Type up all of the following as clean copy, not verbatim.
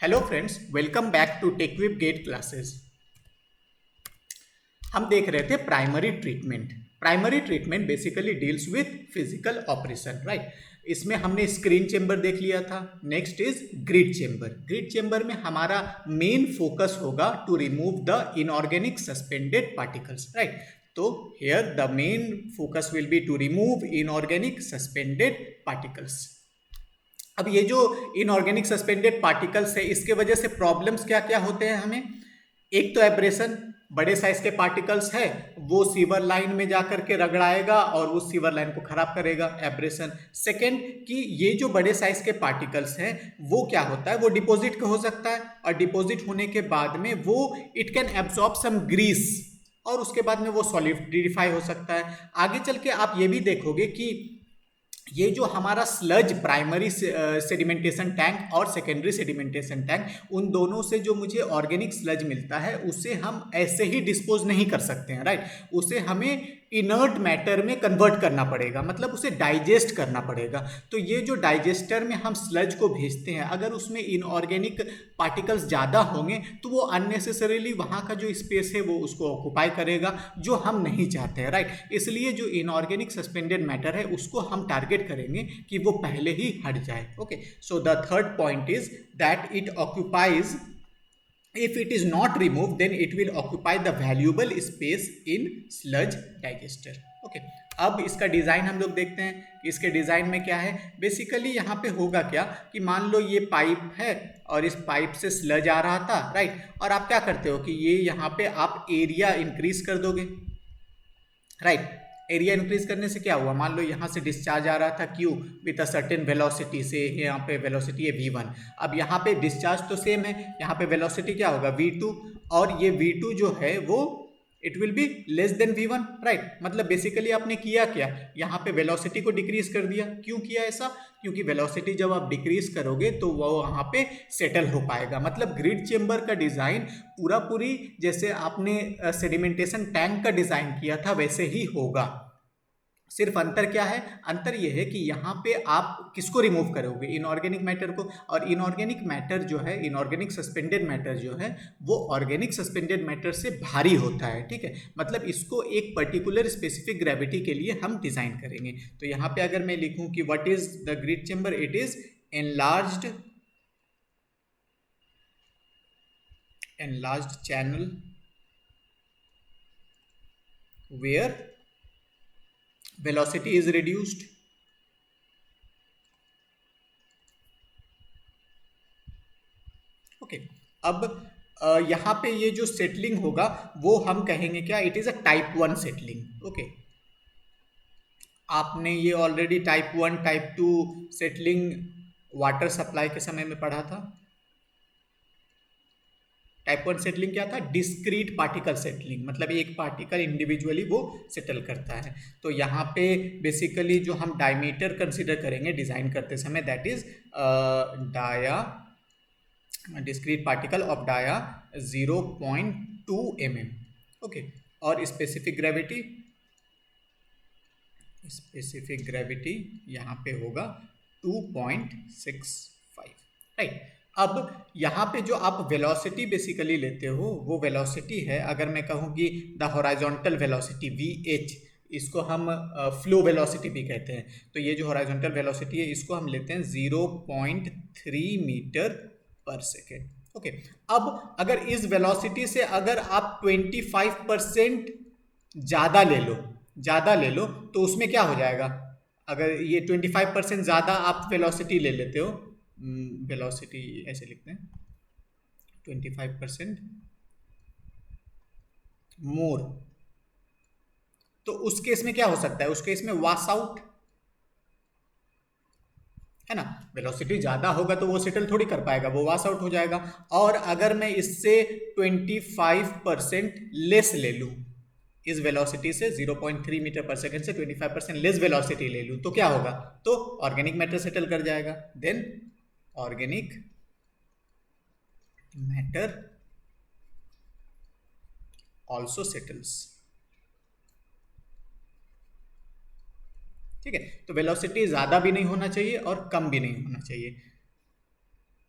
Hello friends, welcome back to Tequip GATE classes. हम देख रहे थे primary treatment. Primary treatment basically deals with physical operation, right. इसमें हमने स्क्रीन चेंबर देख लिया था। Next is grit chamber. Grit chamber में हमारा मेन फोकस होगा to remove the inorganic suspended particles, right. तो here the main focus will be to remove inorganic suspended particles. अब ये जो इनऑर्गेनिक सस्पेंडेड पार्टिकल्स है, इसके वजह से प्रॉब्लम्स क्या क्या होते हैं हमें। एक तो एब्रेशन, बड़े साइज के पार्टिकल्स है वो सीवर लाइन में जाकर के रगड़ाएगा और उस सीवर लाइन को खराब करेगा, एब्रेशन। सेकेंड कि ये जो बड़े साइज के पार्टिकल्स हैं वो क्या होता है, वो डिपॉजिट हो सकता है और डिपॉजिट होने के बाद में वो it can absorb some grease और उसके बाद में वो सॉलिडिफाई हो सकता है। आगे चल के आप ये भी देखोगे कि ये जो हमारा स्लज प्राइमरी सेडिमेंटेशन टैंक और सेकेंडरी सेडिमेंटेशन टैंक, उन दोनों से जो मुझे ऑर्गेनिक स्लज मिलता है उसे हम ऐसे ही डिस्पोज नहीं कर सकते हैं, राइट। उसे हमें इनर्ट मैटर में कन्वर्ट करना पड़ेगा, मतलब उसे डाइजेस्ट करना पड़ेगा। तो ये जो डाइजेस्टर में हम स्लज को भेजते हैं, अगर उसमें इनऑर्गेनिक पार्टिकल्स ज़्यादा होंगे तो वो अननेसेसरीली वहाँ का जो स्पेस है वो उसको ऑक्यूपाई करेगा, जो हम नहीं चाहते हैं, राइट। इसलिए जो इनऑर्गेनिक सस्पेंडेड मैटर है उसको हम टारगेट करेंगे कि वो पहले ही हट जाए। Okay, so the third point is that it occupies, if it is not removed then it will occupy the valuable space in sludge digester। okay, अब इसका डिज़ाइन हम लोग देखते हैं। इसके डिज़ाइन में क्या है, बेसिकली यहाँ पे होगा क्या कि मान लो ये पाइप है और इस पाइप से स्लज आ रहा था, राइट। और आप क्या करते हो कि ये यहाँ पे आप एरिया इंक्रीज कर दोगे, राइट। एरिया इंक्रीज करने से क्या हुआ, मान लो यहाँ से डिस्चार्ज आ रहा था Q with a certain velocity से, यहाँ पे वेलोसिटी है V1। अब यहाँ पे डिस्चार्ज तो सेम है, यहाँ पे वेलोसिटी क्या होगा V2, और ये V2 जो है वो it will be less than V1, right. मतलब बेसिकली आपने किया क्या, यहाँ पे वेलोसिटी को डिक्रीज कर दिया। क्यों किया ऐसा, क्योंकि वेलोसिटी जब आप डिक्रीज करोगे तो वो वहाँ पे सेटल हो पाएगा। मतलब ग्रिड चेंबर का डिज़ाइन पूरा पूरी जैसे आपने सेडिमेंटेशन टैंक का डिज़ाइन किया था वैसे ही होगा। सिर्फ अंतर क्या है, अंतर यह है कि यहाँ पे आप किसको रिमूव करोगे, इनऑर्गेनिक मैटर को। और इनऑर्गेनिक मैटर जो है, इनऑर्गेनिक सस्पेंडेड मैटर जो है वो ऑर्गेनिक सस्पेंडेड मैटर से भारी होता है, ठीक है। मतलब इसको एक पर्टिकुलर स्पेसिफिक ग्रेविटी के लिए हम डिजाइन करेंगे। तो यहाँ पे अगर मैं लिखूं कि what is the grid chamber, it is enlarged channel where velocity is reduced, okay. अब यहाँ पे ये जो सेटलिंग होगा वो हम कहेंगे क्या, it is a type 1 settling. Okay, आपने ये already type 1 type 2 settling water supply के समय में पढ़ा था। टाइप 1 सेटलिंग क्या था, डिस्क्रीट पार्टिकल सेटलिंग, मतलब एक पार्टिकल इंडिविजुअली वो सेटल करता है। तो यहाँ पे बेसिकली जो हम डायमीटर कंसिडर करेंगे डिजाइन करते समय, that is dia, discrete particle of dia 0.2 mm, okay. और स्पेसिफिक ग्रेविटी यहाँ पे होगा 2.65, राइट। अब यहाँ पे जो आप वेलोसिटी बेसिकली लेते हो वो वेलोसिटी है, अगर मैं कहूँ कि द हॉराइजॉन्टल वेलोसिटी VH, इसको हम फ्लो वेलोसिटी भी कहते हैं। तो ये जो हॉराइजॉन्टल वेलोसिटी है इसको हम लेते हैं 0.3 मीटर पर सेकेंड, ओके। अब अगर इस वेलोसिटी से अगर आप 25% ज़्यादा ले लो तो उसमें क्या हो जाएगा, अगर ये 25% ज़्यादा आप वेलोसिटी ले लेते हो, वेलोसिटी ऐसे लिखते हैं 25% मोर, तो उस केस में क्या हो सकता है, उस केस में वॉश आउट है ना। वेलोसिटी ज़्यादा होगा तो वो सेटल थोड़ी कर पाएगा, वो वॉश आउट हो जाएगा। और अगर मैं इससे 25% लेस ले लूँ, इस वेलोसिटी से 0.3 मीटर पर सेकेंड से 25% लेस वेलोसिटी ले लूँ तो क्या होगा, तो ऑर्गेनिक मैटर सेटल कर जाएगा। Then organic matter also settles, ठीक है। तो वेलोसिटी ज़्यादा भी नहीं होना चाहिए और कम भी नहीं होना चाहिए।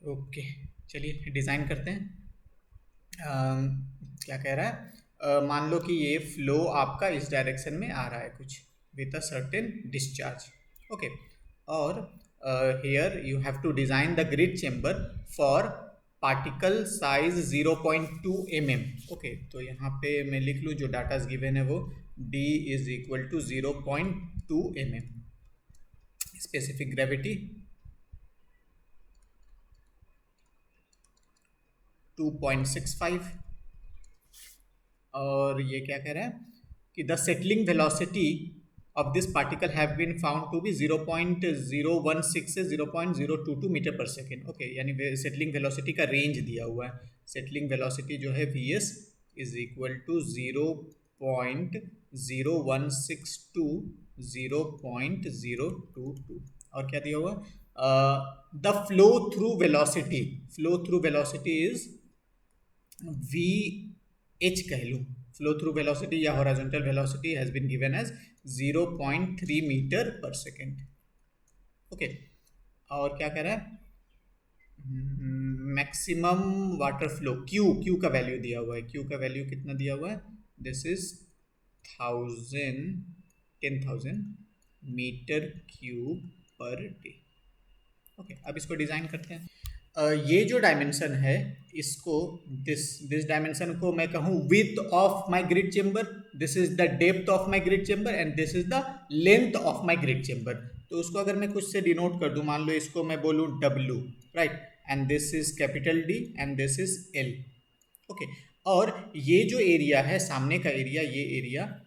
ओके, चलिए डिज़ाइन करते हैं। क्या कह रहा है, मान लो कि ये फ्लो आपका इस डायरेक्शन में आ रहा है कुछ with a certain discharge. Okay, और here you have to design the grit chamber for particle size 0.2 mm। Okay, तो यहाँ पे मैं लिख लूँ जो डाटाज गिवन है वो d is equal to 0.2 mm, specific gravity 2.65, और ये क्या कह रहा है कि the settling velocity of this particle have been found to be 0.016 से 0.022 मीटर पर सेकेंड। ओके, यानी सेटलिंग वेलोसिटी का रेंज दिया हुआ है। सेटलिंग वेलोसिटी जो है Vs इज इक्वल टू 0.0162 0.022, और क्या दिया हुआ, the flow through velocity is V H कह लूँ, फ्लो थ्रू वेलोसिटी या horizontal velocity has been given as 0.3 metre पर सेकेंड। ओके, और क्या कह रहा है, मैक्सिमम वाटर फ्लो क्यू का वैल्यू दिया हुआ है। क्यू का वैल्यू कितना दिया हुआ है, दिस इज 10,000 मीटर क्यूब पर डे। ओके, अब इसको डिज़ाइन करते हैं। ये जो डायमेंशन है इसको दिस डायमेंशन को मैं कहूँ width of my grid chamber, this is the depth of my grid chamber and this is the length of my grid chamber. तो उसको अगर मैं कुछ से डिनोट कर दूं, मान लो इसको मैं बोलूँ W, right, and this is capital D and this is L। Okay, और ये जो एरिया है सामने का एरिया, ये एरिया,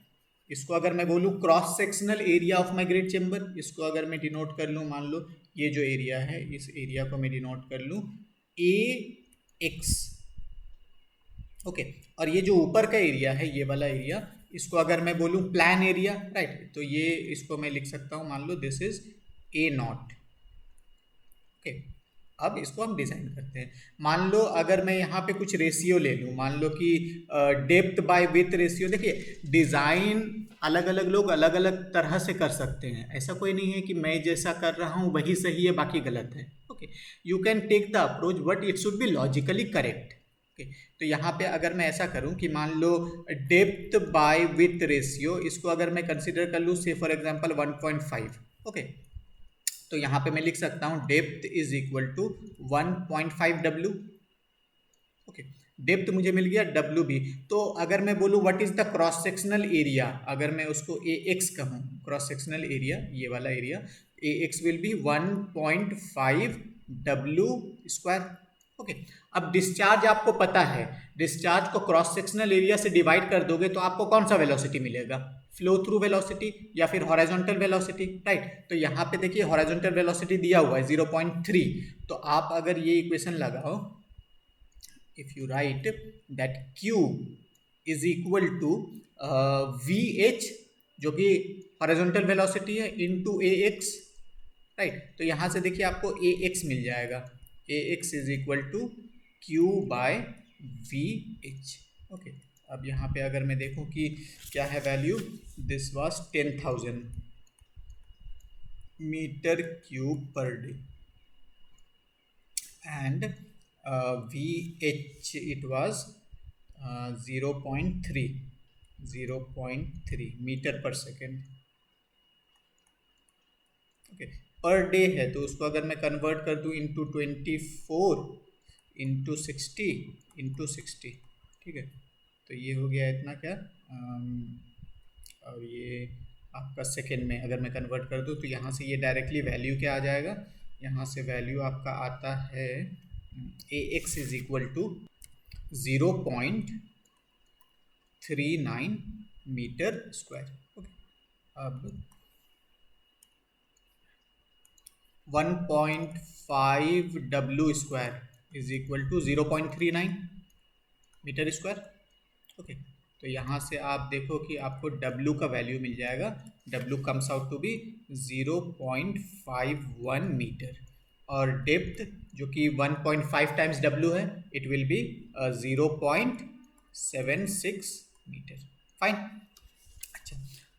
इसको अगर मैं बोलूँ cross sectional area of my grid chamber, इसको अगर मैं डिनोट कर लूँ, मान लो ये जो एरिया है इस एरिया को मैं डिनोट कर लूँ AX। ओके, और ये जो ऊपर का एरिया है ये वाला एरिया, इसको अगर मैं बोलूँ प्लान एरिया, राइट, तो ये इसको मैं लिख सकता हूँ, मान लो दिस इज A0। ओके, अब इसको हम डिज़ाइन करते हैं। मान लो अगर मैं यहाँ पे कुछ रेशियो ले लूँ, मान लो कि डेप्थ बाय विथ रेशियो। देखिए, डिज़ाइन अलग अलग लोग अलग अलग तरह से कर सकते हैं, ऐसा कोई नहीं है कि मैं जैसा कर रहा हूँ वही सही है बाकी गलत है। Okay, you can take the approach but it should be logically correct. Okay, तो यहाँ पे अगर मैं ऐसा करूँ कि मान लो डेप्थ बाय विथ रेशियो, इसको अगर मैं कंसिडर कर लूँ से फॉर एग्जाम्पल 1.5। ओके, तो यहाँ पे मैं लिख सकता हूँ depth is equal to 1.5 W। Okay, depth मुझे मिल गया, W भी। तो अगर मैं बोलूँ what is the cross sectional area, अगर मैं उसको AX कहूँ, क्रॉस सेक्शनल एरिया ये वाला area, AX will be 1.5 W square. Okay, अब डिस्चार्ज आपको पता है, डिस्चार्ज को क्रॉस सेक्शनल एरिया से डिवाइड कर दोगे तो आपको कौन सा वेलोसिटी मिलेगा, फ्लो थ्रू वेलोसिटी या फिर हॉरिजॉन्टल वेलोसिटी, राइट। तो यहाँ पे देखिए हॉरिजॉन्टल वेलोसिटी दिया हुआ है 0.3। तो आप अगर ये इक्वेशन लगाओ, if you write that Q is equal to VH जो कि हॉरिजॉन्टल वेलोसिटी है इनटू AX, राइट। तो यहाँ से देखिए आपको AX मिल जाएगा, AX is equal to Q by VH। Okay, अब यहाँ पे अगर मैं देखूँ कि क्या है value, this was 10,000 metre cube पर day and VH it was 0.3 metre पर सेकेंड। ओके, पर डे है तो उसको अगर मैं कन्वर्ट कर दूँ इंटू 24 इंटू 60, ठीक है, तो ये हो गया इतना क्या, और ये आपका सेकेंड में अगर मैं कन्वर्ट कर दूँ तो यहाँ से ये डायरेक्टली वैल्यू क्या आ जाएगा, यहाँ से वैल्यू आपका आता है AX is equal to 0.39 metre square. Okay, अब 1.5 W square is equal to 0.39 metre square. Okay, तो यहाँ से आप देखो कि आपको W का वैल्यू मिल जाएगा, W comes out to be 0.51 metre, और डेप्थ जो कि 1.5 टाइम्स W है, it will be 0.76 metre. Fine. अच्छा,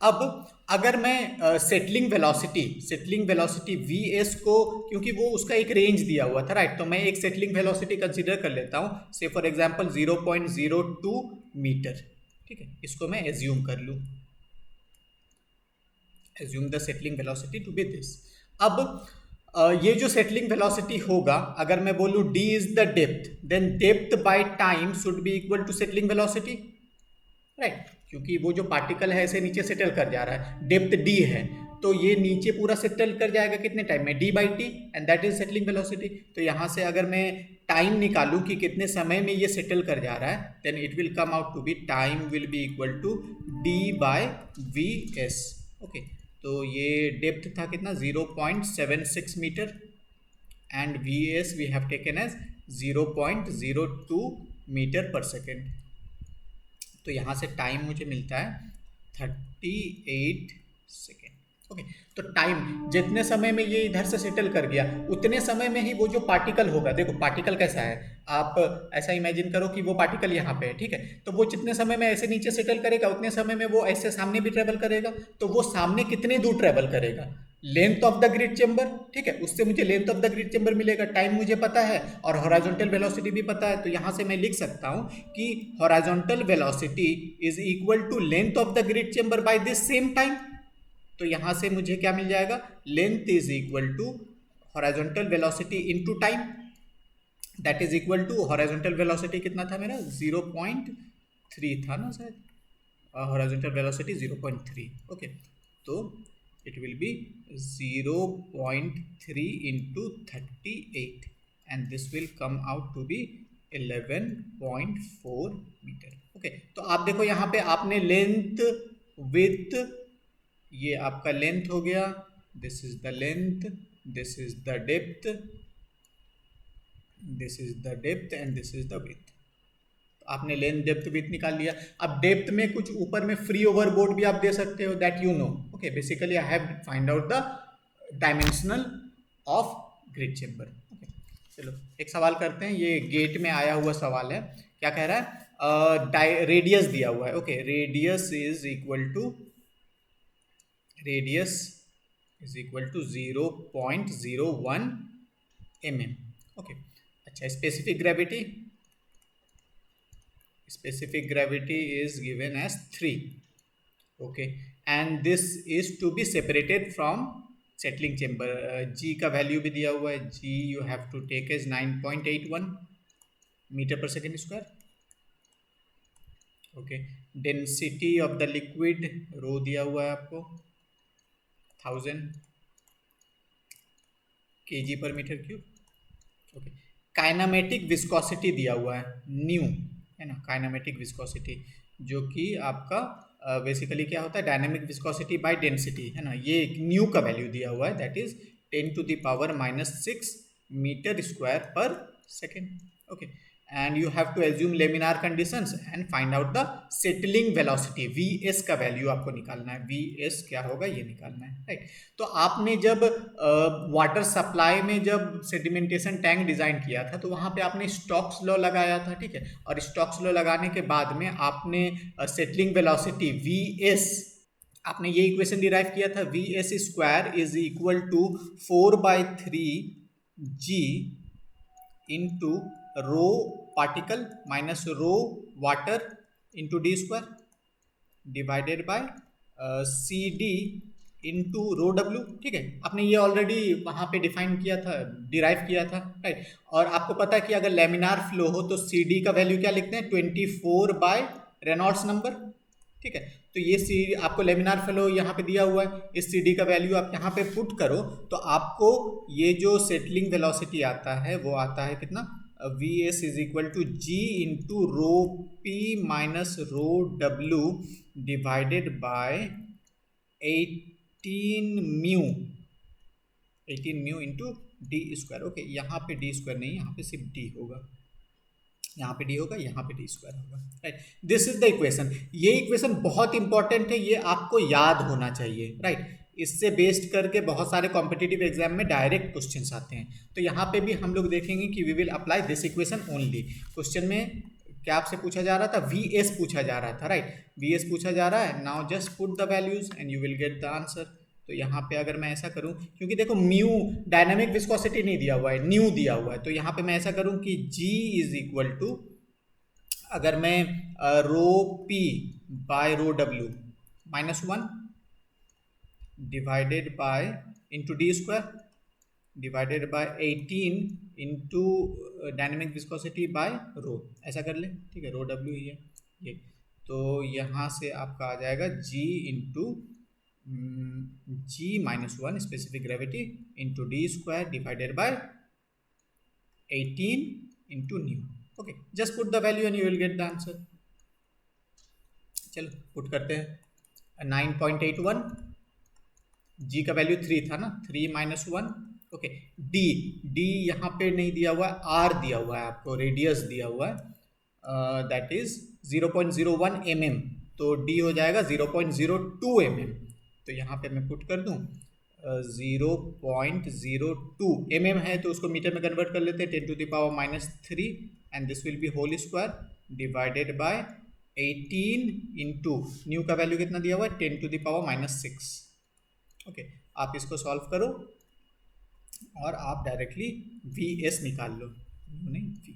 अब अगर मैं सेटलिंग वेलोसिटी वी एस को, क्योंकि वो उसका एक रेंज दिया हुआ था, राइट, तो मैं एक सेटलिंग वेलोसिटी कंसीडर कर लेता हूँ, से फॉर एग्जांपल 0.02 मीटर, ठीक है, इसको मैं एज्यूम कर लूँ, assume the settling velocity to be this. अब ये जो सेटलिंग वेलोसिटी होगा, अगर मैं बोलूँ d is the depth, then depth by time should be equal to settling velocity, right, क्योंकि वो जो पार्टिकल है ऐसे नीचे सेटल कर जा रहा है, डेप्थ d है, तो ये नीचे पूरा सेटल कर जाएगा कितने टाइम में, d by T, and that is settling velocity. तो यहाँ से अगर मैं टाइम निकालूं कि कितने समय में ये सेटल कर जा रहा है, then it will come out to be time will be equal to d by V S. Okay, तो ये डेप्थ था कितना, 0.76 metre, and V S we have taken as 0.02 metre पर सेकेंड। तो यहाँ से टाइम मुझे मिलता है 38 सेकेंड। ओके, तो टाइम जितने समय में ये इधर से सेटल कर गया, उतने समय में ही वो जो पार्टिकल होगा, देखो पार्टिकल कैसा है, आप ऐसा इमेजिन करो कि वो पार्टिकल यहाँ पे है, ठीक है, तो वो जितने समय में ऐसे नीचे सेटल करेगा, उतने समय में वो ऐसे सामने भी ट्रेवल करेगा, तो वो सामने कितने दूर ट्रेवल करेगा, length of the grid chamber, ठीक है, उससे मुझे length of the grid chamber मिलेगा, टाइम मुझे पता है और हॉरिजॉन्टल वेलोसिटी भी पता है, तो यहाँ से मैं लिख सकता हूँ कि horizontal velocity is equal to length of the grid chamber by this same time. तो यहाँ से मुझे क्या मिल जाएगा, length is equal to horizontal velocity into time, that is equal to horizontal velocity कितना था मेरा, 0.3 था ना शायद, हॉरिजॉन्टल वेलोसिटी 0.3। ओके, तो it will be 0.3 into 38 and this will come out to be 11.4 metre. Okay, तो आप देखो यहाँ पे आपने लेंथ विथ, ये आपका लेंथ हो गया, this is the length, this is the depth, this is the depth and this is the with. आपने लेंथ डेप्थ विथ निकाल लिया। अब डेप्थ में कुछ ऊपर में फ्री ओवरबोर्ड भी आप दे सकते हो, that you know. Okay, basically I have find out the dimensional of grid chamber. Okay, चलो एक सवाल करते हैं, ये गेट में आया हुआ सवाल है, क्या कह रहा है, रेडियस दिया हुआ है। Okay, radius is equal to 0.01 mm। Okay, अच्छा, specific gravity is given as 3, okay, and this is to be separated from settling chamber। g का वैल्यू भी दिया हुआ है, g you have to take as 9.81 metre पर second square. Okay, density of the liquid rho दिया हुआ है आपको 1000 kg पर metre cube. Okay, kinematic viscosity दिया हुआ है न्यू, है ना, काइनामेटिक विस्कोसिटी, जो कि आपका बेसिकली क्या होता है, डायनामिक विस्कोसिटी बाय डेंसिटी, है ना, ये न्यू का वैल्यू दिया हुआ है, that is 10⁻⁻6 metre square per second. Okay, and you have to assume laminar conditions and find out the settling velocity, V S का वैल्यू आपको निकालना है, वी एस क्या होगा ये निकालना है, राइट। तो आपने जब वाटर सप्लाई में जब सेडिमेंटेशन टैंक डिजाइन किया था, तो वहाँ पे आपने स्टोक्स लॉ लगाया था, ठीक है, और स्टोक्स लॉ लगाने के बाद में आपने सेटलिंग वेलोसिटी वी एस, आपने ये इक्वेशन डिराइव किया था, V S square is equal to 4/3 g into rho particle minus rho water into D square divided by C D into rho W, ठीक है, आपने ये ऑलरेडी वहाँ पे डिफाइन किया था, डिराइव किया था, राइट। और आपको पता है कि अगर लेमिनार फ्लो हो तो सी डी का वैल्यू क्या लिखते हैं, 24/रेनॉल्ड्स नंबर, ठीक है। तो ये सी आपको लेमिनार फ्लो यहाँ पे दिया हुआ है, इस सी डी का वैल्यू आप यहाँ पे पुट करो तो आपको ये जो सेटलिंग वेलोसिटी आता है वो आता है कितना, V S is equal to G into rho P minus rho W divided by 18 mu into D square. Okay, यहाँ पे डी स्क्वायर नहीं, यहाँ पे सिर्फ डी होगा, यहाँ पे डी होगा, यहाँ पे डी स्क्वायर होगा, right. This is the equation. ये इक्वेशन बहुत इंपॉर्टेंट है, ये आपको याद होना चाहिए, राइट। इससे बेस्ड करके बहुत सारे कॉम्पिटिटिव एग्जाम में डायरेक्ट क्वेश्चंस आते हैं। तो यहाँ पे भी हम लोग देखेंगे कि we will apply this equation only. Question में क्या आपसे पूछा जा रहा था, वी एस पूछा जा रहा था, राइट, वी एस पूछा जा रहा है। Now just put the values and you will get the answer. तो यहाँ पे अगर मैं ऐसा करूँ, क्योंकि देखो म्यू डायनामिक विस्कोसिटी नहीं दिया हुआ है, न्यू दिया हुआ है, तो यहाँ पे मैं ऐसा करूँ कि जी इज इक्वल टू, अगर मैं रो पी बाय रो डब्ल्यू -1 divided by into D square divided by 18 into dynamic viscosity by rho, ऐसा कर ले, ठीक है, रो डब्ल्यू ही है ये। तो यहाँ से आपका आ जाएगा g into G-1 specific gravity into D square divided by 18 into nu. Okay, just put the value and you will get the answer. चलो पुट करते हैं, 9.81, जी का वैल्यू 3 था ना, 3 - 1। ओके, डी यहाँ पे नहीं दिया हुआ है, आर दिया हुआ है आपको, रेडियस दिया हुआ है, दैट इज 0.01 mm, तो डी हो जाएगा 0.02 mm। तो यहाँ पे मैं पुट कर दूँ 0.02 mm है, तो उसको मीटर में कन्वर्ट कर लेते हैं, 10⁻³ and this will be whole square divided by 18 into mu का वैल्यू कितना दिया हुआ है, 10⁻⁶। ओके, आप इसको सॉल्व करो और आप डायरेक्टली वी एस निकाल लो, नहीं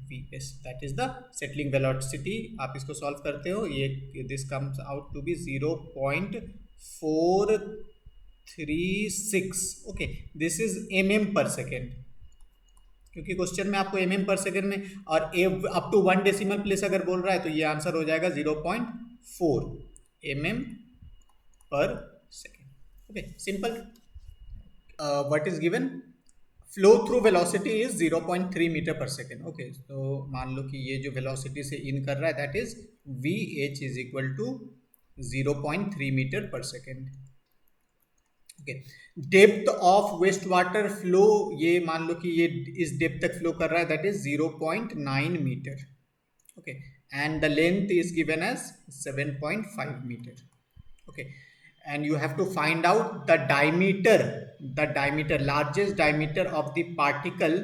V S, that is the settling velocity. आप इसको सॉल्व करते हो, ये this comes out to be 0.436। Okay, this is mm per second, क्योंकि क्वेश्चन में आपको mm पर सेकेंड में और अप टू 1 डेसिमल प्लेस अगर बोल रहा है, तो ये आंसर हो जाएगा 0.4 mm per second. Okay, simple. What is given, flow through velocity is 0.3 metre पर सेकेंड। ओके, तो मान लो कि ये जो वेलोसिटी से इन कर रहा है, that is V H is equal to 0.3 metre पर second. Okay, depth of waste water flow, ये मान लो कि ये इस डेप्थ तक फ्लो कर रहा है, that is 0.9 metre. Okay, and the length is given as 7.5 metre. Okay, and you have to find out the diameter, largest diameter of the particle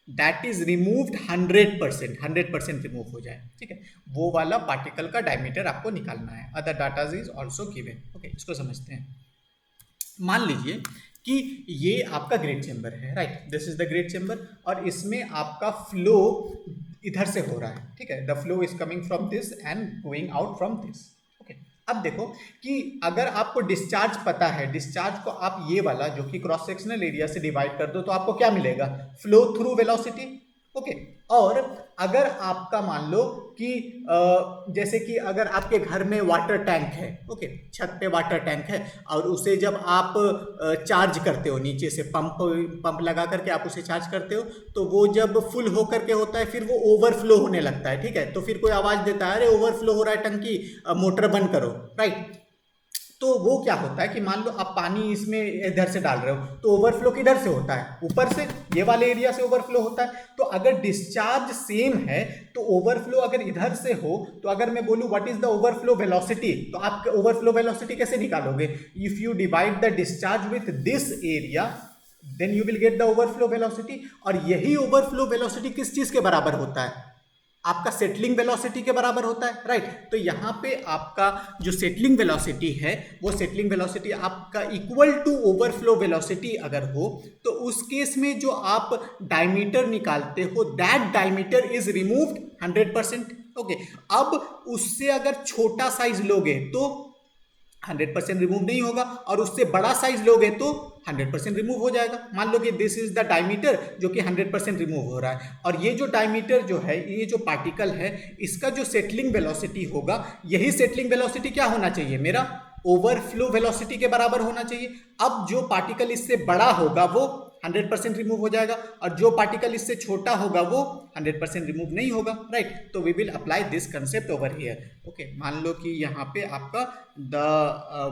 that is removed 100% remove हो जाए, ठीक है, वो वाला पार्टिकल का डायमीटर आपको निकालना है। Other data is also given. Okay, इसको समझते हैं। मान लीजिए कि ये आपका ग्रेट चेंबर है, right, this is the great chamber, और इसमें आपका फ्लो इधर से हो रहा है, ठीक है, the flow is coming from this and going out from this. अब देखो कि अगर आपको डिस्चार्ज पता है, डिस्चार्ज को आप ये वाला जो कि क्रॉस सेक्शनल एरिया से डिवाइड कर दो, तो आपको क्या मिलेगा, फ्लो थ्रू वेलोसिटी। ओके, और अगर आपका मान लो कि जैसे कि अगर आपके घर में वाटर टैंक है, ओके, छत पे वाटर टैंक है, और उसे जब आप चार्ज करते हो, नीचे से पंप लगा करके आप उसे चार्ज करते हो, तो वो जब फुल हो करके होता है, फिर वो ओवरफ्लो होने लगता है, ठीक है, तो फिर कोई आवाज़ देता है, अरे ओवरफ्लो हो रहा है टंकी, मोटर बंद करो, राइट। तो वो क्या होता है कि मान लो आप पानी इसमें इधर से डाल रहे हो, तो ओवरफ्लो किधर से होता है, ऊपर से, ये वाले एरिया से ओवरफ्लो होता है। तो अगर डिस्चार्ज सेम है, तो ओवरफ्लो अगर इधर से हो, तो अगर मैं बोलूँ what is the overflow velocity, तो आप ओवरफ्लो वेलोसिटी कैसे निकालोगे, if you divide the discharge with this area then you will get the overflow velocity. और यही ओवरफ्लो वेलोसिटी किस चीज के बराबर होता है, आपका सेटलिंग वेलोसिटी के बराबर होता है, राइट। तो यहाँ पे आपका जो सेटलिंग वेलोसिटी है, वो सेटलिंग वेलोसिटी आपका इक्वल टू ओवरफ्लो वेलोसिटी अगर हो, तो उस केस में जो आप डायमीटर निकालते हो, that diameter is removed 100%। Okay, अब उससे अगर छोटा साइज लोगे तो 100% रिमूव नहीं होगा, और उससे बड़ा साइज लोगे तो 100% रिमूव हो जाएगा। मान लो कि दिस इज द डायमीटर जो कि 100% रिमूव हो रहा है, और ये जो डायमीटर जो है, ये जो पार्टिकल है, इसका जो सेटलिंग वेलोसिटी होगा, यही सेटलिंग वेलोसिटी क्या होना चाहिए, मेरा ओवरफ्लो वेलोसिटी के बराबर होना चाहिए। अब जो पार्टिकल इससे बड़ा होगा वो 100% रिमूव हो जाएगा, और जो पार्टिकल इससे छोटा होगा वो 100% रिमूव नहीं होगा, राइट। तो we will apply this concept over here. Okay, मान लो कि यहाँ पे आपका the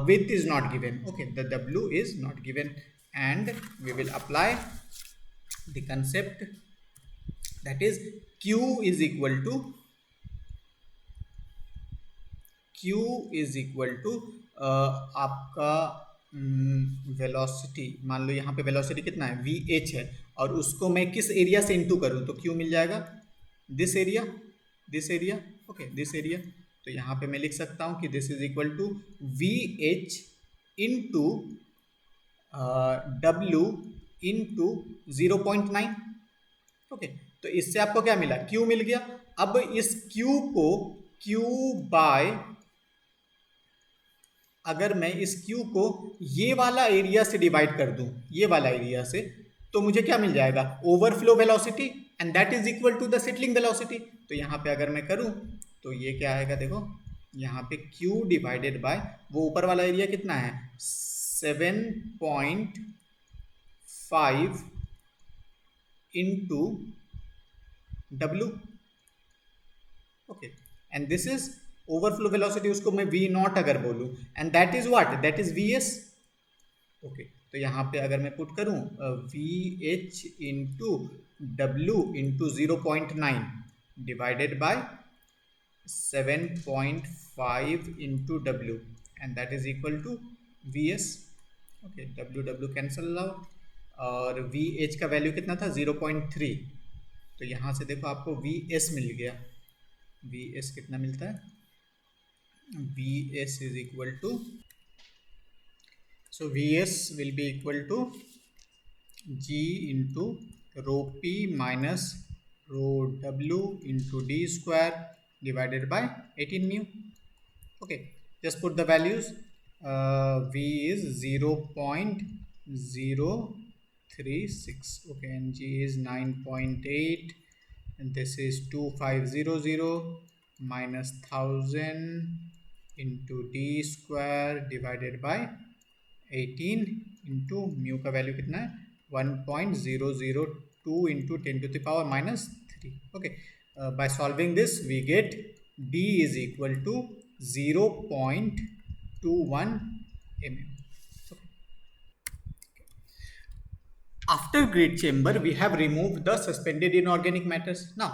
width is not given, okay, the W is not given, and we will apply the concept that is Q is equal to आपका velocity, मान लो यहाँ पे वेलोसिटी कितना है, VH है, और उसको मैं किस एरिया से इंटू करूँ, तो Q मिल जाएगा this area, this area, okay, this area. तो यहाँ पे मैं लिख सकता हूँ कि this is equal to V H into W into 0.9। Okay, तो इससे आपको क्या मिला, Q मिल गया। अब इस Q को Q बाय, अगर मैं इस Q को ये वाला एरिया से डिवाइड कर दूं, ये वाला एरिया से, तो मुझे क्या मिल जाएगा, overflow velocity, and that is equal to the settling velocity. तो यहाँ पे अगर मैं करूँ तो ये क्या आएगा, देखो यहाँ पे Q डिवाइडेड बाय वो ऊपर वाला एरिया कितना है, 7.5 into W। Okay, and this is overflow velocity, उसको मैं V नॉट अगर बोलूँ, and that is what, that is VS। Okay, तो यहाँ पे अगर मैं पुट करूँ VH into W into 0.9 divided by 7.5 into W, and that is equal to VS। Okay, W cancel out, और VH का वैल्यू कितना था, 0.3। तो यहाँ से देखो आपको VS मिल गया। VS कितना मिलता है, VS is equal to, so VS will be equal to G into rho P minus rho W into D square divided by 18 mu. Okay, just put the values. V is 0.036. Okay, and G is 9.8, and this is 2500 minus 1000 into D square divided by 18 into mu का value कितना है, 1.002 into 10 to the power minus 3। Okay, by solving this we get D is equal to 0.21 mm। After grid chamber we have removed the suspended inorganic matters. Now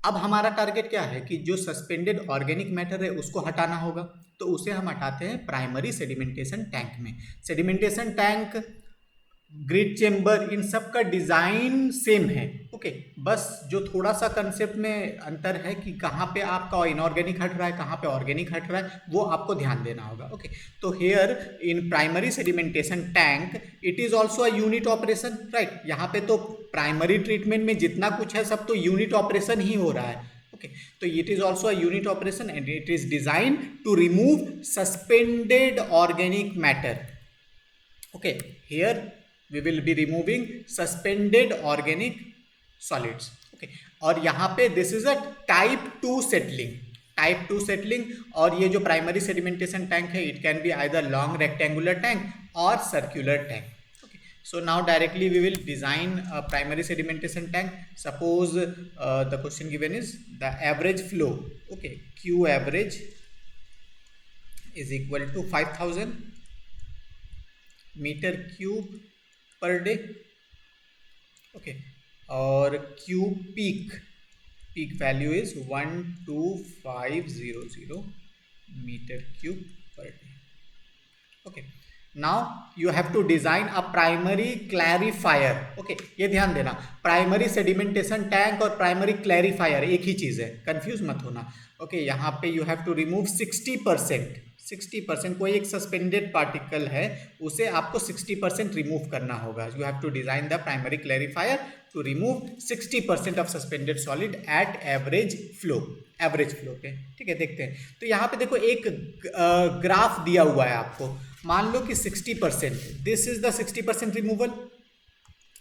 अब हमारा target क्या है कि जो suspended organic matter है उसको हटाना होगा, तो उसे हम हटाते हैं प्राइमरी सेडिमेंटेशन टैंक में। सेडिमेंटेशन टैंक, ग्रिड चेम्बर, इन सब का डिज़ाइन सेम है। ओके, बस जो थोड़ा सा कंसेप्ट में अंतर है कि कहाँ पे आपका इनऑर्गेनिक हट रहा है, कहाँ पे ऑर्गेनिक हट रहा है, वो आपको ध्यान देना होगा। ओके, तो here in primary sedimentation tank it is also a unit operation, right. यहाँ पे तो प्राइमरी ट्रीटमेंट में जितना कुछ है सब तो यूनिट ऑपरेशन ही हो रहा है। ओके, तो it is also a unit operation and it is design to remove suspended organic matter. Okay, here we will be removing suspended organic solids। okay, और यहाँ पे this is a type 2 settling, type 2 settling। और ये जो primary sedimentation tank है it can be either long rectangular tank or circular tank। okay, so now directly we will design a primary sedimentation tank। suppose the question given is the average flow, okay, Q average is equal to 5000 meter cube पर day. Okay, और Q peak value is 12500 metre cube पर day. Okay, now you have to design a primary clarifier. Okay, ये ध्यान देना, primary sedimentation tank और primary clarifier एक ही चीज है, कंफ्यूज मत होना। ओके, यहाँ पे यू हैव टू रिमूव 60%। कोई एक सस्पेंडेड पार्टिकल है उसे आपको 60% रिमूव करना होगा। You have to design the primary clarifier to remove 60% of suspended solid at average flow पे। ठीक है, देखते हैं। तो यहाँ पे देखो एक ग्राफ दिया हुआ है आपको, मान लो कि 60%, this is the 60% removal,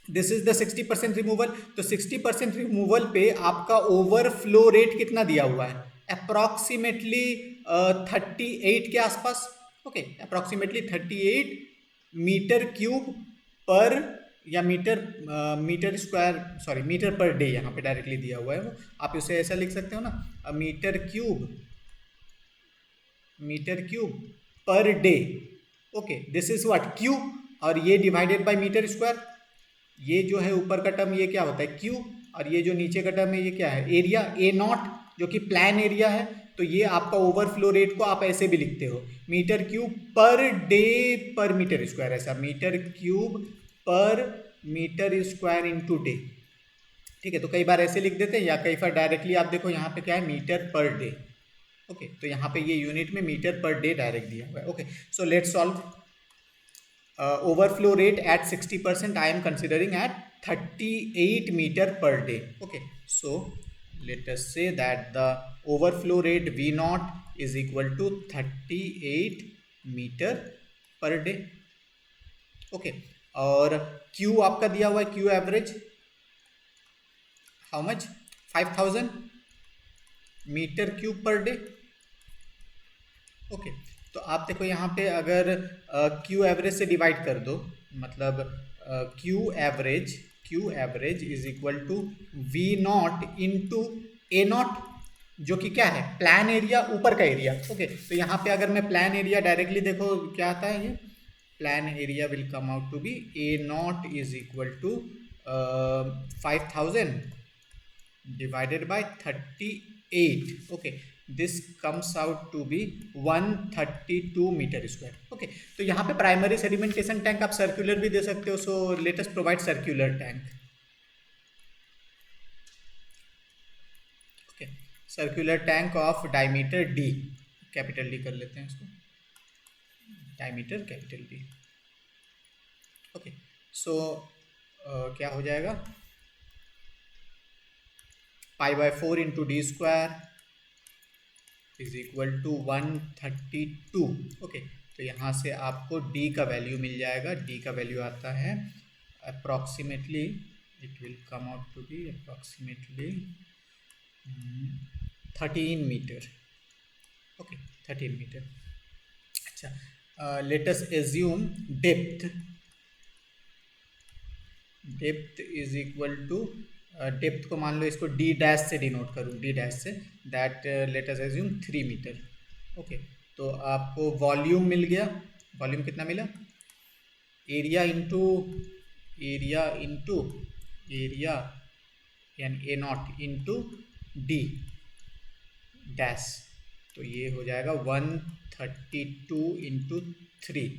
this is the 60% removal. तो 60% रिमूवल पे आपका ओवरफ्लो रेट कितना दिया हुआ है, अप्रॉक्सीमेटली 38 के आसपास। Okay, approximately 38 metre cube per, या metre square, sorry metre per day यहाँ पे डायरेक्टली दिया हुआ है वो, आप इसे ऐसा लिख सकते हो ना, मीटर क्यूब पर day. Okay, this is what Q, और ये डिवाइडेड बाय मीटर स्क्वायर। ये जो है ऊपर का टर्म ये क्या होता है क्यू, और ये जो नीचे का टर्म है ये क्या है, एरिया ए नॉट, जो कि प्लान एरिया है। तो ये आपका ओवरफ्लो रेट को आप ऐसे भी लिखते हो, मीटर क्यूब पर डे पर मीटर स्क्वायर, ऐसा मीटर क्यूब पर मीटर स्क्वायर इंटू डे। ठीक है, तो कई बार ऐसे लिख देते हैं या कई बार डायरेक्टली आप देखो यहाँ पे क्या है, मीटर पर डे। ओके, तो यहाँ पे ये यूनिट में मीटर पर डे डायरेक्ट दिया हुआ है। Okay, so let's solve. Overflow rate at 60%, I am considering at 38 meter per day. Okay, so let us say that the overflow rate V naught is equal to 38 meter per day. Okay, और Q आपका दिया हुआ है, Q average how much, 5000 metre cube पर day. Okay, तो आप देखो यहाँ पे अगर क्यू एवरेज से डिवाइड कर दो, मतलब Q average is equal to V naught into A naught, जो कि क्या है, प्लान एरिया, ऊपर का एरिया। ओके, तो यहाँ पे अगर मैं प्लान एरिया डायरेक्टली देखो क्या आता है, ये plan area will come out to be A naught is equal to 5000 divided by 38। Okay, this comes out to be 132 metre square. Okay, तो यहाँ पे प्राइमरी सेडिमेंटेशन टैंक आप सर्कुलर भी दे सकते हो, so let us provide circular tank. Okay, circular tank of diameter D, capital D कर लेते हैं इसको, diameter capital D. Okay, so क्या हो जाएगा, pi by 4 into D square is equal to 132। Okay, तो यहाँ से आपको d का वैल्यू मिल जाएगा। d का वैल्यू आता है approximately, it will come out to be approximately 13 metre. Okay, 13 metre. अच्छा, let us assume depth is equal to, depth को मान लो इसको डी डैश से डिनोट करूँ, डी डैश से, that let us assume 3 metre. Okay, तो आपको वॉल्यूम मिल गया, वॉल्यूम कितना मिला, एरिया यानी ए नॉट इंटू डी डैश, तो ये हो जाएगा 132 इंटू 3,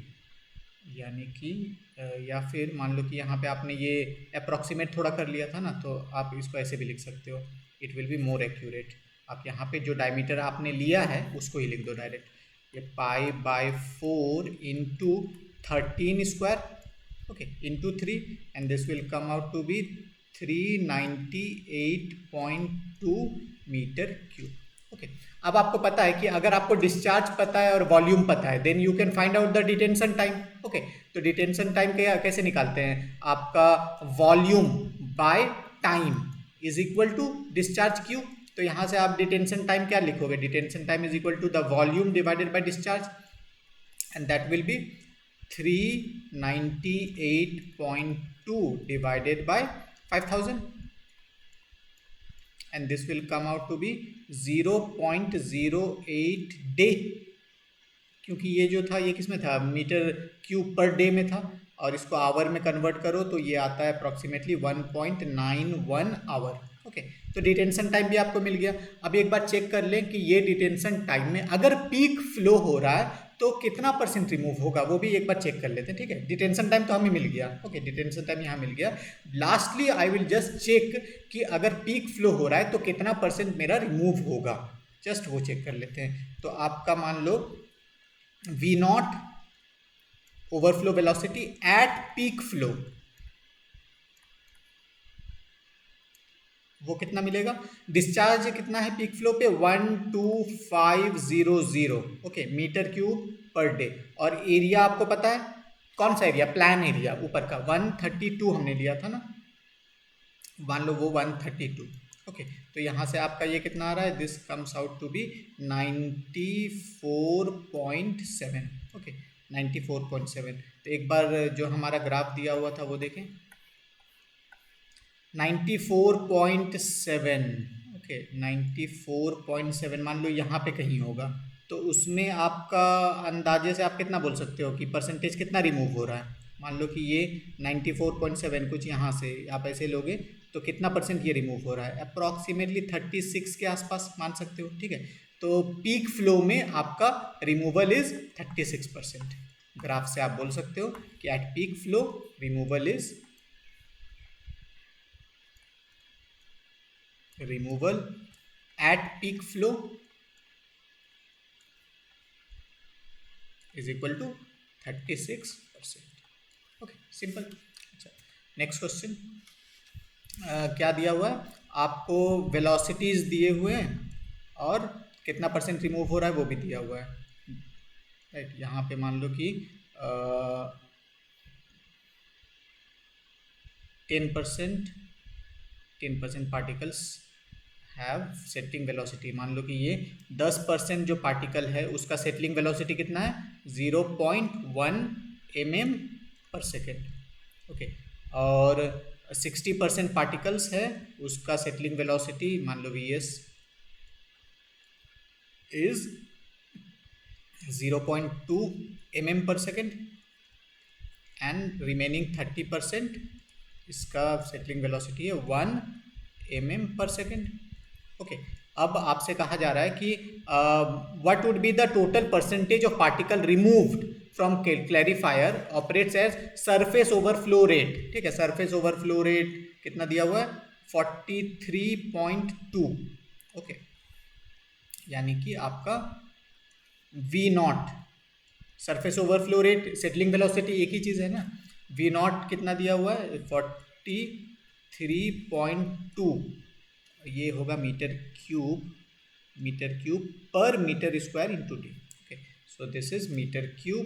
यानी कि या फिर मान लो कि यहाँ पे आपने ये अप्रॉक्सीमेट थोड़ा कर लिया था ना, तो आप इसको ऐसे भी लिख सकते हो, it will be more accurate. आप यहाँ पे जो डायमीटर आपने लिया है उसको ही लिख दो डायरेक्ट, ये pi by 4 into 13 square, okay, into 3, and this will come out to be 398.2 metre cube. Okay, अब आपको पता है कि अगर आपको डिस्चार्ज पता है और वॉल्यूम पता है, then you can find out the detention time. Okay, तो डिटेंशन टाइम कैसे निकालते हैं, आपका volume by time is equal to discharge Q. तो यहाँ से आप डिटेंशन टाइम क्या लिखोगे, detention time is equal to the volume divided by discharge, and that will be 398.2 divided by 5000, and this will come out to be 0.08 day, क्योंकि ये जो था ये किस में था, मीटर क्यूब पर डे में था, और इसको आवर में कन्वर्ट करो तो ये आता है अप्रॉक्सीमेटली 1.91 आवर। ओके, तो डिटेंशन टाइम भी आपको मिल गया। अब एक बार चेक कर लें कि ये डिटेंशन टाइम में अगर पीक फ्लो हो रहा है तो कितना % रिमूव होगा, वो भी एक बार चेक कर लेते हैं। ठीक है, डिटेंशन टाइम तो हमें मिल गया। ओके, डिटेंशन टाइम यहाँ मिल गया। Lastly I will just check कि अगर पीक फ्लो हो रहा है तो कितना % मेरा रिमूव होगा, जस्ट वो चेक कर लेते हैं। तो आपका मान लो V naught overflow velocity at peak flow, वो कितना मिलेगा, डिस्चार्ज कितना है पीक फ्लो पे 12500, ओके, मीटर क्यूब पर डे, और एरिया आपको पता है कौन सा एरिया, प्लान एरिया ऊपर का 132 हमने लिया था ना, मान लो वो 132। ओके, तो यहाँ से आपका ये कितना आ रहा है, this comes out to be 94.7। Okay, 94.7। तो एक बार जो हमारा ग्राफ दिया हुआ था वो देखें, 94.7। ओके, 94.7 मान लो यहाँ पे कहीं होगा, तो उसमें आपका अंदाजे से आप कितना बोल सकते हो कि % कितना रिमूव हो रहा है। मान लो कि ये 94.7 कुछ यहाँ से आप ऐसे लोगे तो कितना % ये रिमूव हो रहा है, अप्रॉक्सीमेटली 36 के आसपास मान सकते हो। ठीक है, तो पीक फ्लो में आपका रिमूवल इज 36%। ग्राफ से आप बोल सकते हो कि eight peak flow removal is removal at peak flow is equal to 36%. Okay simple. अच्छा नेक्स्ट क्वेश्चन क्या दिया हुआ है आपको, वेलोसिटीज दिए हुए हैं और कितना परसेंट रिमूव हो रहा है वो भी दिया हुआ है, राइट। यहाँ पे मान लो कि 10% पार्टिकल्स हैव सेटलिंग वेलोसिटी। मान लो कि ये 10% जो पार्टिकल है उसका सेटलिंग वेलोसिटी कितना है, 0.1 mm/सेकेंड, ओके। और 60% पार्टिकल्स है उसका सेटलिंग वेलोसिटी मान लो Vs इज 0.2 mm/सेकेंड एंड रिमेनिंग 30% इसका सेटलिंग वेलोसिटी है 1 mm/सेकेंड, ओके। अब आपसे कहा जा रहा है कि what would be the total percentage of particle removed from clarifier operates as surface overflow rate, ठीक है। सरफेस ओवरफ्लो रेट कितना दिया हुआ है, 43.2, ओके। यानी कि आपका V0 surface overflow rate settling velocity एक ही चीज़ है ना, V0 कितना दिया हुआ है 43.2, ये होगा मीटर क्यूब पर metre square into d, okay. So this is metre cube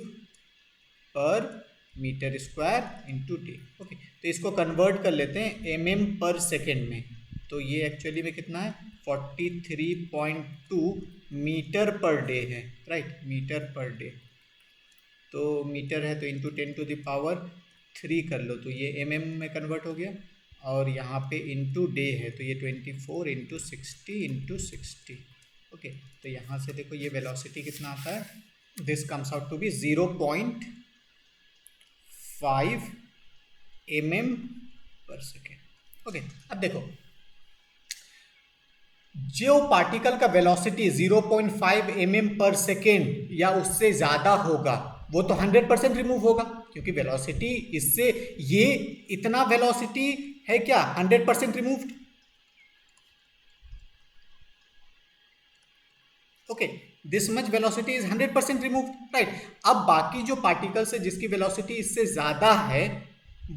पर metre square into d, okay. तो इसको कन्वर्ट कर लेते हैं mm/सेकेंड में, तो ये एक्चुअली में कितना है 43.2 मीटर पर डे है, राइट, मीटर पर डे। तो मीटर है तो इंटू 10⁻³ कर लो तो ये mm में कन्वर्ट हो गया, और यहाँ पे इंटू डे है तो ये 24 × 60 × 60, ओके। तो यहाँ से देखो ये वेलोसिटी कितना आता है, this comes out to be 0.5 mm/सेकेंड, ओके। अब देखो जो पार्टिकल का वेलोसिटी 0.5 mm/सेकेंड या उससे ज़्यादा होगा वो तो 100% रिमूव होगा, क्योंकि वेलोसिटी इससे ये इतना वेलोसिटी है क्या 100% removed, okay. This much velocity is 100% removed, right. अब बाकी जो पार्टिकल्स है जिसकी वेलोसिटी इससे ज़्यादा है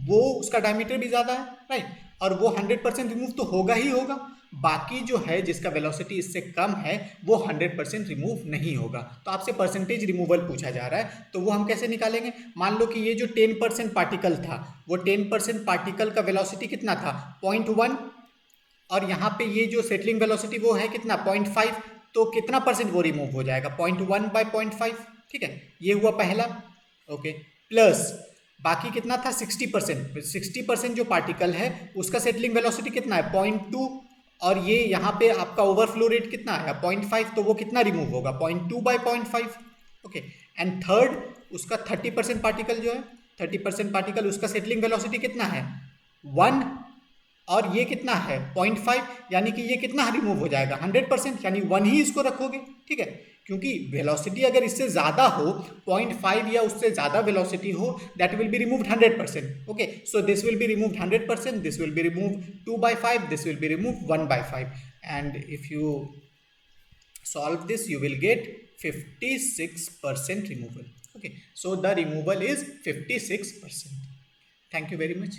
वो उसका डायमीटर भी ज़्यादा है, राइट, और वो 100% रिमूव तो होगा ही होगा। बाकी जो है जिसका वेलोसिटी इससे कम है वो 100% रिमूव नहीं होगा। तो आपसे परसेंटेज रिमूवल पूछा जा रहा है, तो वो हम कैसे निकालेंगे। मान लो कि ये जो 10% पार्टिकल था वो 10% पार्टिकल का वेलोसिटी कितना था 0.1, और यहाँ पे ये जो सेटलिंग वेलोसिटी वो है कितना 0.5, तो कितना परसेंट वो रिमूव हो जाएगा 0.1/0.5, ठीक है। ये हुआ पहला, ओके। प्लस बाकी कितना था 60% जो पार्टिकल है उसका सेटलिंग वेलोसिटी कितना है 0.2, और ये यहाँ पे आपका ओवरफ्लो रेट कितना है 0.5, तो वो कितना रिमूव होगा 0.2/0.5, ओके। एंड थर्ड उसका 30% पार्टिकल जो है 30% पार्टिकल उसका सेटलिंग वेलोसिटी कितना है 1, और ये कितना है 0.5, यानी कि ये कितना रिमूव हो जाएगा 100%, यानी 1 ही इसको रखोगे, ठीक है। क्योंकि वेलोसिटी अगर इससे ज़्यादा हो 0.5 या उससे ज़्यादा वेलोसिटी हो that will be removed 100%, okay. So this will be removed 100%, this will be removed 2/5, this will be removed 1/5, and if you solve this you will get 56% removal, okay. So the removal is 56%. Thank you very much.